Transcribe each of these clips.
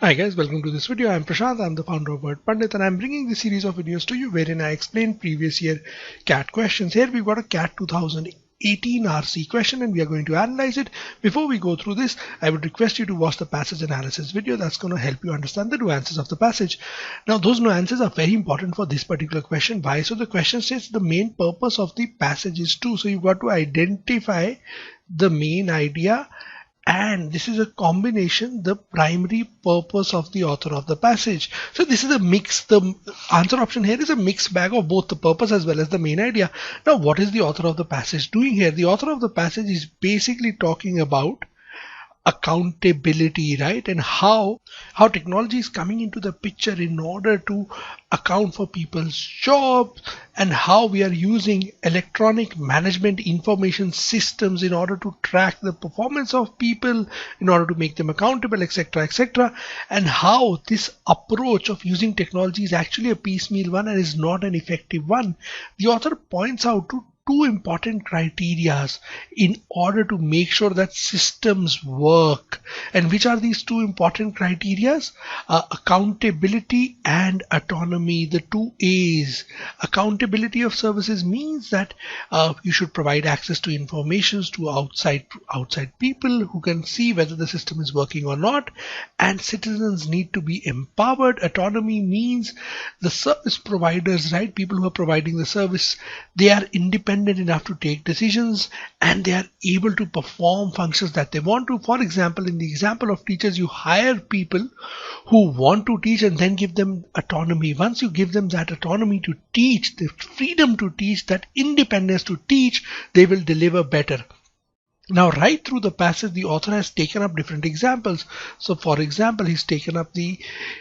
Hi guys, welcome to this video. I'm Prashant, I'm the founder of Word Pandit, and I'm bringing this series of videos to you wherein I explain previous year CAT questions. Here we've got a CAT 2018 RC question and we are going to analyze it. Before we go through this, I would request you to watch the passage analysis video. That's going to help you understand the nuances of the passage. Now those nuances are very important for this particular question. Why? So the question says the main purpose of the passage is to. So you've got to identify the main idea, and this is a combination, the primary purpose of the author of the passage. So this is a mix. The answer option here is a mixed bag of both the purpose as well as the main idea. Now, what is the author of the passage doing here? The author of the passage is basically talking about accountability, right? And how technology is coming into the picture in order to account for people's jobs, and how we are using electronic management information systems in order to track the performance of people, in order to make them accountable, etc., etc., and how this approach of using technology is actually a piecemeal one and is not an effective one. The author points out to two important criterias in order to make sure that systems work. And which are these two important criterias? Accountability and autonomy, the two A's. Accountability of services means that you should provide access to information to outside people who can see whether the system is working or not, and citizens need to be empowered. Autonomy means the service providers, right, people who are providing the service, they are independent enough to take decisions and they are able to perform functions that they want to. For example, in the example of teachers, you hire people who want to teach and then give them autonomy. Once you give them that autonomy to teach, the freedom to teach, that independence to teach, they will deliver better. Now, right through the passage, the author has taken up different examples. So, for example, he's taken up the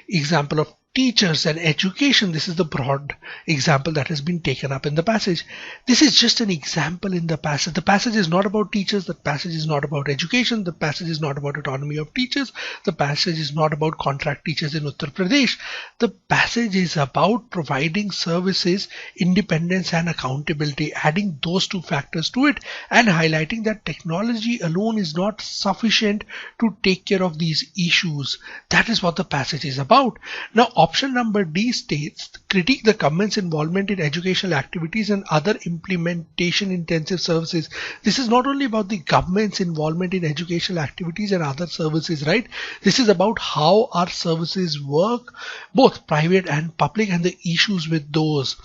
example of teachers and education. This is the broad example that has been taken up in the passage. This is just an example in the passage. The passage is not about teachers. The passage is not about education. The passage is not about autonomy of teachers. The passage is not about contract teachers in Uttar Pradesh. The passage is about providing services, independence and accountability, adding those two factors to it and highlighting that technology alone is not sufficient to take care of these issues. That is what the passage is about. Now, option number D states, critique the government's involvement in educational activities and other implementation intensive services. This is not only about the government's involvement in educational activities and other services, right? This is about how our services work, both private and public, and the issues with those.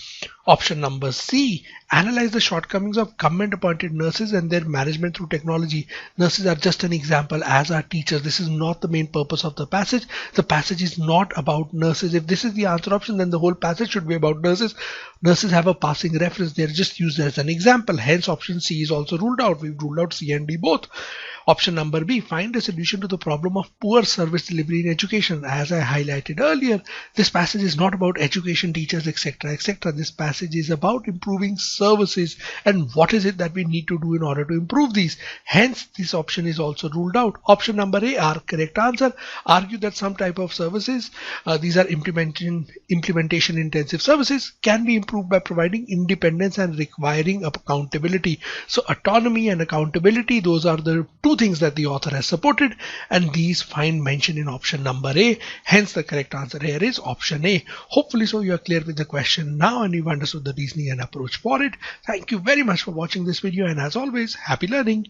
Option number C, analyze the shortcomings of government appointed nurses and their management through technology. Nurses are just an example, as are teachers. This is not the main purpose of the passage. The passage is not about nurses. If this is the answer option, then the whole passage should be about nurses. Nurses have a passing reference. They're just used as an example. Hence, option C is also ruled out. We've ruled out C and D both. Option number B, find a solution to the problem of poor service delivery in education. As I highlighted earlier, this passage is not about education, teachers, etc., etc. This passage is about improving services and what is it that we need to do in order to improve these. Hence, this option is also ruled out. Option number A, our correct answer, argue that some type of services, these are implementation intensive services, can be improved by providing independence and requiring accountability. So autonomy and accountability, those are the two things that the author has supported, and these find mention in option number A. Hence, the correct answer here is option A. Hopefully, so you are clear with the question now and you've understood the reasoning and approach for it. Thank you very much for watching this video, and as always, happy learning.